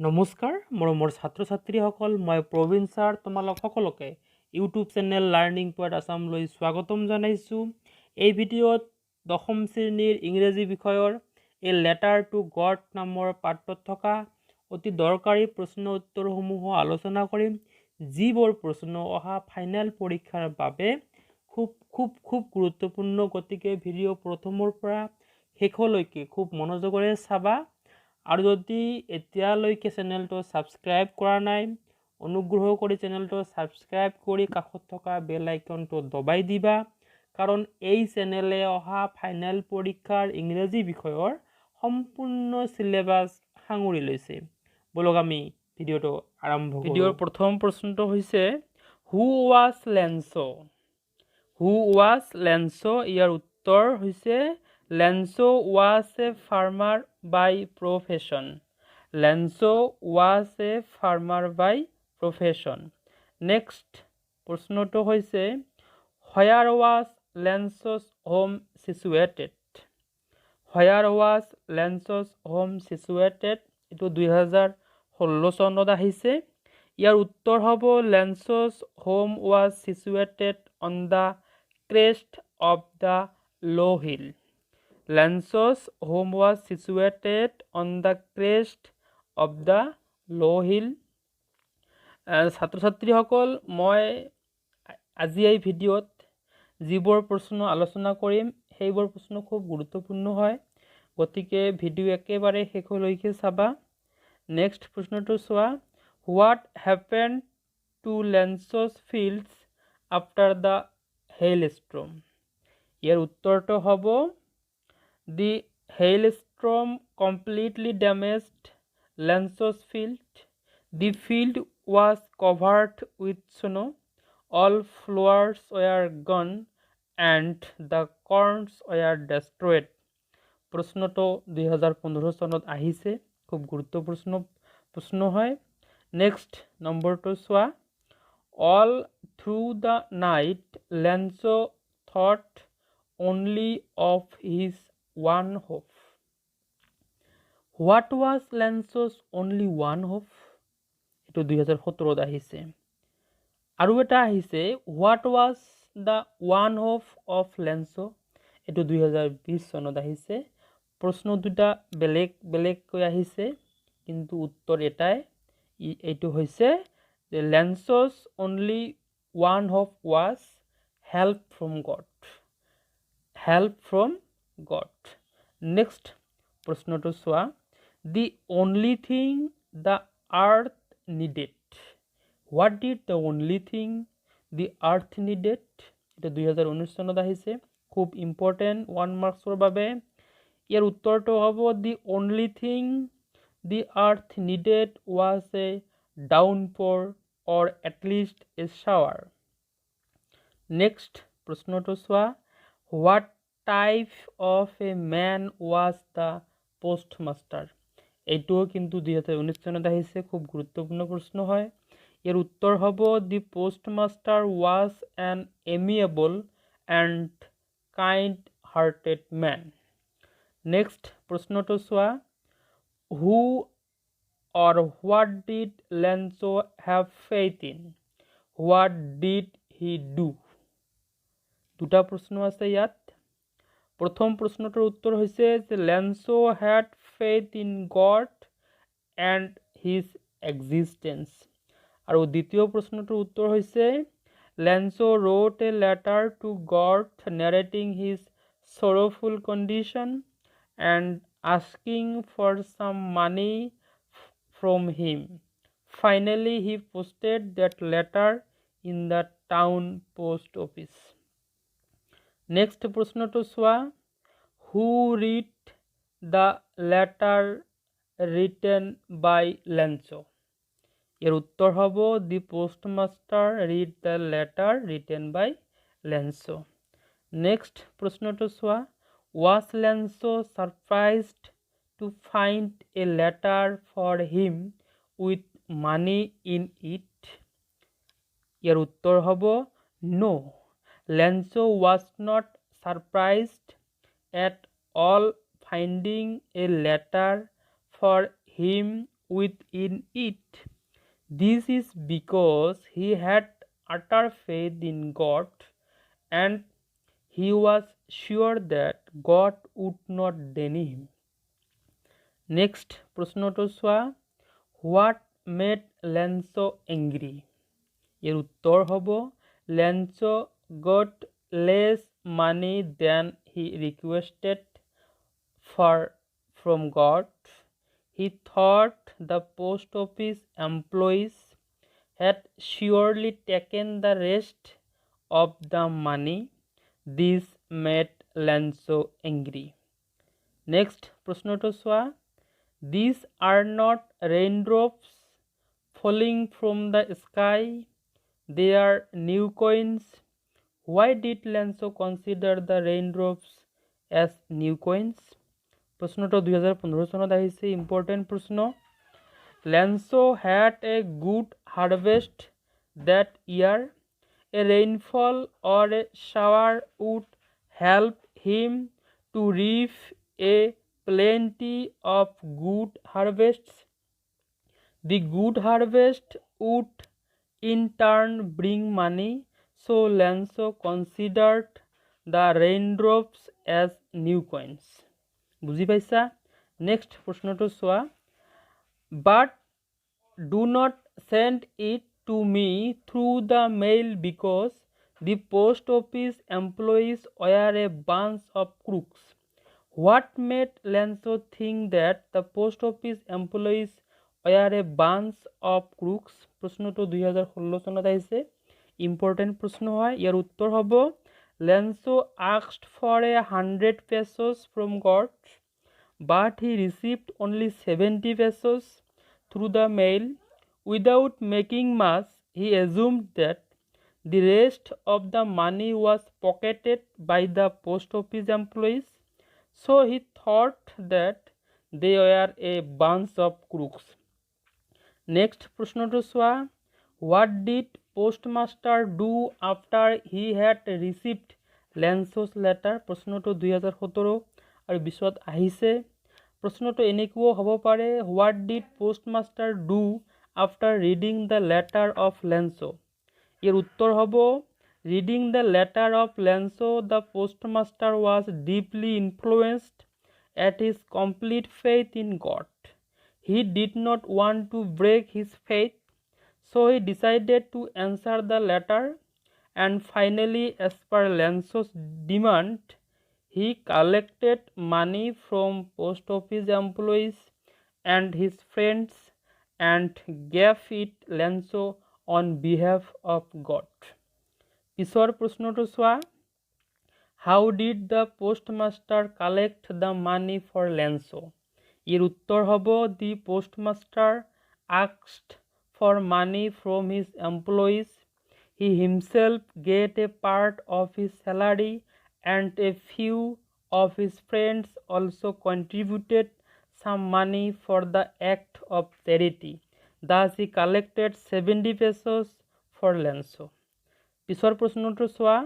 নমস্কাৰ মৰমৰ ছাত্ৰ ছাত্ৰীসকল, মই প্ৰবীণ ছাৰ তোমালোক সকলোকে ইউটিউব চেনেল লাৰ্ণিং পইণ্ট আছামলৈ স্বাগতম জনাইছোঁ। এই ভিডিঅ'ত দশম শ্ৰেণীৰ ইংৰাজী বিষয়ৰ এই লেটাৰ টু গড নামৰ পাঠটোত থকা অতি দৰকাৰী প্ৰশ্ন উত্তৰসমূহ আলোচনা কৰিম, যিবোৰ প্ৰশ্ন অহা ফাইনেল পৰীক্ষাৰ বাবে খুব গুৰুত্বপূৰ্ণ। গতিকে ভিডিঅ' প্ৰথমৰ পৰা শেষলৈকে খুব মনোযোগেৰে চাবা। আৰু যদি এতিয়ালৈকে চেনেলটো ছাবস্ক্ৰাইব কৰা নাই, অনুগ্ৰহ কৰি চেনেলটো ছাবস্ক্ৰাইব কৰি কাষত থকা বেল আইকনটো দবাই দিবা, কাৰণ এই চেনেলে অহা ফাইনেল পৰীক্ষাৰ ইংৰাজী বিষয়ৰ সম্পূৰ্ণ চিলেবাছ সাঙুৰি লৈছে। বলক আমি ভিডিঅ'টো আৰম্ভ কৰোঁ। ভিডিঅ'ৰ প্ৰথম প্ৰশ্নটো হৈছে who was Lencho'? Who was Lencho'? ইয়াৰ উত্তৰ হৈছে Lencho' was a farmer by profession. Lencho' was a farmer by profession. Next প্ৰশ্নটো হৈছে where was লেঞ্চ'ছ home situated? Where was লেঞ্চ'ছ home situated? এইটো 2016 চনত আহিছে। ইয়াৰ উত্তৰ হ'ব লেঞ্চ'ছ home was situated on the crest of the low hill. লেঞ্চ'ছ home was situated on the crest of the low hill. ছাত্ৰ ছাত্ৰীসকল, মই আজি এই ভিডিঅ'ত যিবোৰ প্ৰশ্ন আলোচনা কৰিম সেইবোৰ প্ৰশ্ন খুব গুৰুত্বপূৰ্ণ হয়, গতিকে ভিডিঅ' একেবাৰে শেষলৈকে চাবা। নেক্সট প্ৰশ্নটো চোৱা, what happened to Lencho's fields after the hailstorm? ইয়াৰ উত্তৰটো হ'ব The hailstorm completely damaged Lenço's field. The field was covered with snow. All flowers were gone and the corns were destroyed. প্ৰশ্নটো 2015 চনত আহিছে, খুব গুৰুত্বপূৰ্ণ প্ৰশ্ন হয়। নেক্সট নম্বৰটো চোৱা, all through the night Lenço thought only of his one hope. What was Lenço's only one hope? এইটো 2017 আহিছে। আৰু এটা আহিছে, what was the one hope of Lenço? এইটো 2020 চনত আহিছে। প্ৰশ্ন দুটা বেলেগ বেলেগকৈ আহিছে, কিন্তু উত্তৰ এটাই। এইটো হৈছে যে Lenço's only one hope was help from God. Help from God. Next প্ৰশ্নটো চোৱা, the only thing the earth needed. What did the only thing the earth needed? এটা 2019 চনত আহিছে, খুব ইম্পৰ্টেণ্ট 1 মাৰ্কছৰ বাবে। ইয়াৰ উত্তৰটো হ'ব the only thing the earth needed was a downpour or at least a shower. Next প্ৰশ্নটো চোৱা, what type of a man was the postmaster? এইটোও কিন্তু 2019 চনত আহিছে, খুব গুৰুত্বপূৰ্ণ প্ৰশ্ন হয়। ইয়াৰ উত্তৰ হ'ব the postmaster was an amiable and kind-hearted man. Next প্ৰশ্নটো চোৱা, who or what did Lenço have faith in? What did he do? দুটা প্ৰশ্ন আছে ইয়াত। প্ৰথম প্ৰশ্নটোৰ উত্তৰ হৈছে যে Lenço had faith in God and his existence. আৰু দ্বিতীয় প্ৰশ্নটোৰ উত্তৰ হৈছে Lenço wrote a letter to God narrating his sorrowful condition and asking for some money from him. Finally, he posted that letter in the town post office. Next প্ৰশ্নটো চোৱা, who read the letter written by Lenço? ইয়াৰ উত্তৰ হ'ব the postmaster read the letter written by Lenço. Next প্ৰশ্নটো চোৱা, was Lenço surprised to find a letter for him with money in it? ইয়াৰ উত্তৰ হ'ব no. Lenço was not surprised at all finding a letter for him within it. This is because he had utter faith in God and he was sure that God would not deny him. Next প্রশ্নটো চোৱা, what made Lanzo angry? এর উত্তর হব Lanzo got less money than he requested for from God. He thought the post office employees had surely taken the rest of the money. This made Lanzo angry. Next প্রশ্নটো চোৱা, these are not raindrops falling from the sky, they are new coins. Why did Lanzo consider the raindrops as new coins? প্রশ্নটো 2015 চনত আহিছে, important প্ৰশ্ন। Lanzo had a good harvest that year. A rainfall or a shower would help him to reap a plenty of good harvests. The good harvest would in turn bring money, so Lanzo considered the raindrops as new coins. বুঝি পাইছা? Next প্রশ্নটো চোৱা, but do not send it to me through the mail because the post office employees were a bunch of crooks. What made Lanzo think that the post office employees were a bunch of crooks? প্রশ্নটো 2016 চনত আহিছে, important প্ৰশ্ন হয়। ইয়াৰ উত্তৰ হ'ব Lanzo asked for 100 pesos from God, but he received only 70 pesos through the mail. Without making much, he assumed that the rest of the money was pocketed by the post office employees, so he thought that they were a bunch of crooks. Next প্রশ্নটো চোৱা, what did postmaster do after he had received Lanzo's letter? প্ৰশ্নটো 2017 আৰু 20ত আহিছে। প্ৰশ্নটো এনেকুৱাও হ'ব পাৰে, what did postmaster do after reading the letter of Lanzo? এর উত্তর হব reading the letter of Lanzo, the postmaster was deeply influenced at his complete faith in God. He did not want to break his faith, so he decided to answer the letter, and finally, as per Lanzo's demand, he collected money from post office employees and his friends and gave it Lanzo on behalf of God. পিছৰ প্ৰশ্নটো চোৱা, how did the postmaster collect the money for Lanzo? এর উত্তর হব the postmaster asked for money from his employees. He himself get a part of his salary and a few of his friends also contributed some money for the act of charity. Thus he collected 70 pesos for Lanzo. পিছৰ প্ৰশ্নটো চোৱা,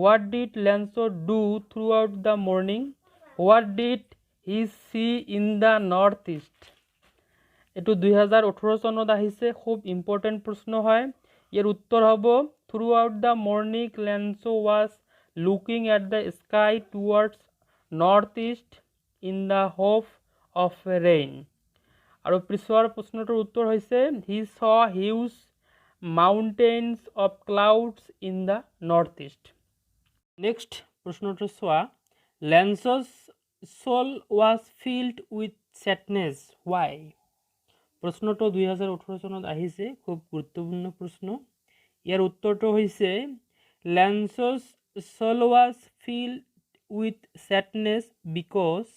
what did Lanzo do throughout the morning? What did he see in the northeast? এইটো 2018 চনত আহিছে, খুব important প্ৰশ্ন হয়। ইয়াৰ উত্তৰ হ'ব throughout the morning Lanzo was looking at the sky towards northeast in the hope of rain. আৰু পিছৰ প্ৰশ্নটোৰ উত্তৰ হৈছে he saw huge mountains of clouds in the northeast. Next প্রশ্নটো চোৱা, Lanzo's soul was filled with sadness. Why? প্ৰশ্নটো 2018 চনত আহিছে, খুব গুৰুত্বপূৰ্ণ প্ৰশ্ন। ইয়াৰ উত্তৰটো হৈছে Lanzo's soul was filled with sadness because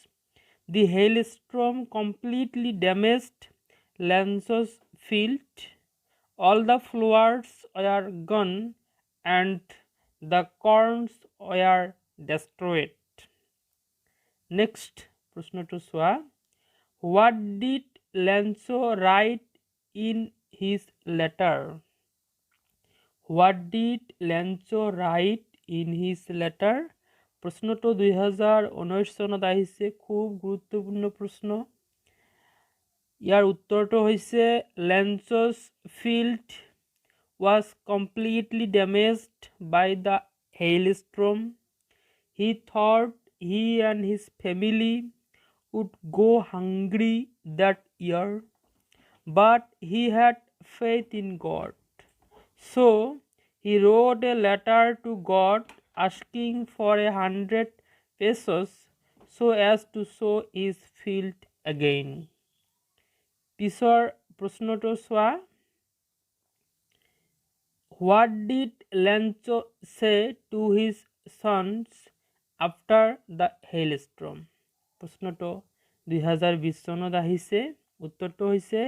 the hailstorm completely damaged Lanzo's field. All the flowers were gone and the corns were destroyed. Next প্রশ্নটো চোৱা, what did Lanzo write in his letter? What did Lanzo write in his letter? প্রশ্নটো 2019 চনত আহিছে, খুব গুৰুত্বপূৰ্ণ প্ৰশ্ন। ইয়াৰ উত্তৰটো হৈছে লেঞ্চছ field was completely damaged by the hailstorm. He thought he and his family would go hungry that year, but he had faith in God. So he wrote a letter to God asking for 100 pesos so as to sow his field again. পিছৰ প্ৰশ্নটো চোৱা, what did Lencho say to his sons after the hailstorm? প্ৰশ্নটো 2020 চনত আহিছে। উত্তৰটো হৈছে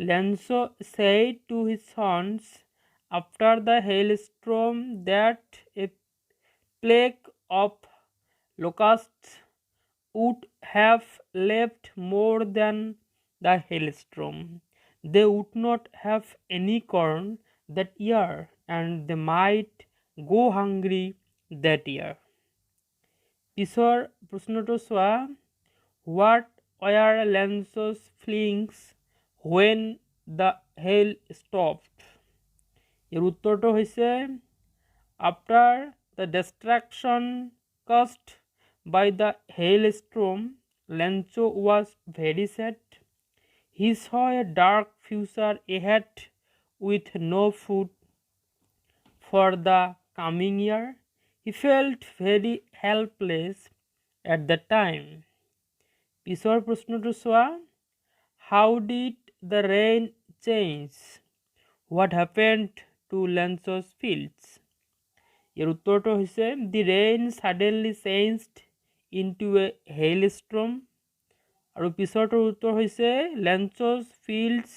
Lencho said to his sons after the hailstorm that a plague of locusts would have left more than the hailstorm. They would not have any corn that year, and they might go hungry that year. পিছৰ প্ৰশ্নটো চোৱা, what were Lencho's feelings when the hail stopped? ইয়াৰ উত্তৰটো হৈছে after the destruction caused by the hailstorm, Lencho was very sad. He saw a dark future ahead with no food for the coming year. He felt very helpless at the time. পিছৰ প্ৰশ্নটো চোৱা, how did the rain change? What happened to Lencho's fields? ইয়াৰ উত্তৰটো হৈছে the rain suddenly changed into a hailstorm. আৰু পিছৰটোৰ উত্তৰ হৈছে Lencho's fields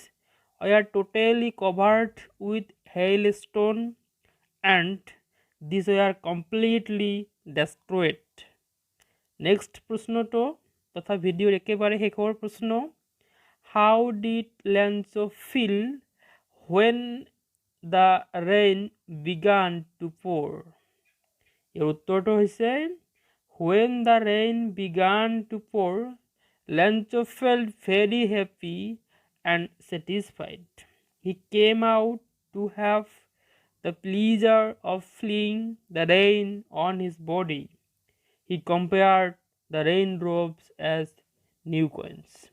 were totally covered with hailstone and these were completely destroyed. Next প্ৰশ্নটো তথা ভিডিঅ'ৰ একেবাৰে শেষৰ প্ৰশ্ন, how did Lencho feel when the rain began to pour? ইয়াৰ উত্তৰটো হৈছে when the rain began to pour, Lencho felt very happy and satisfied. He came out to have the pleasure of feeling the rain on his body. He compared the raindrops as new coins.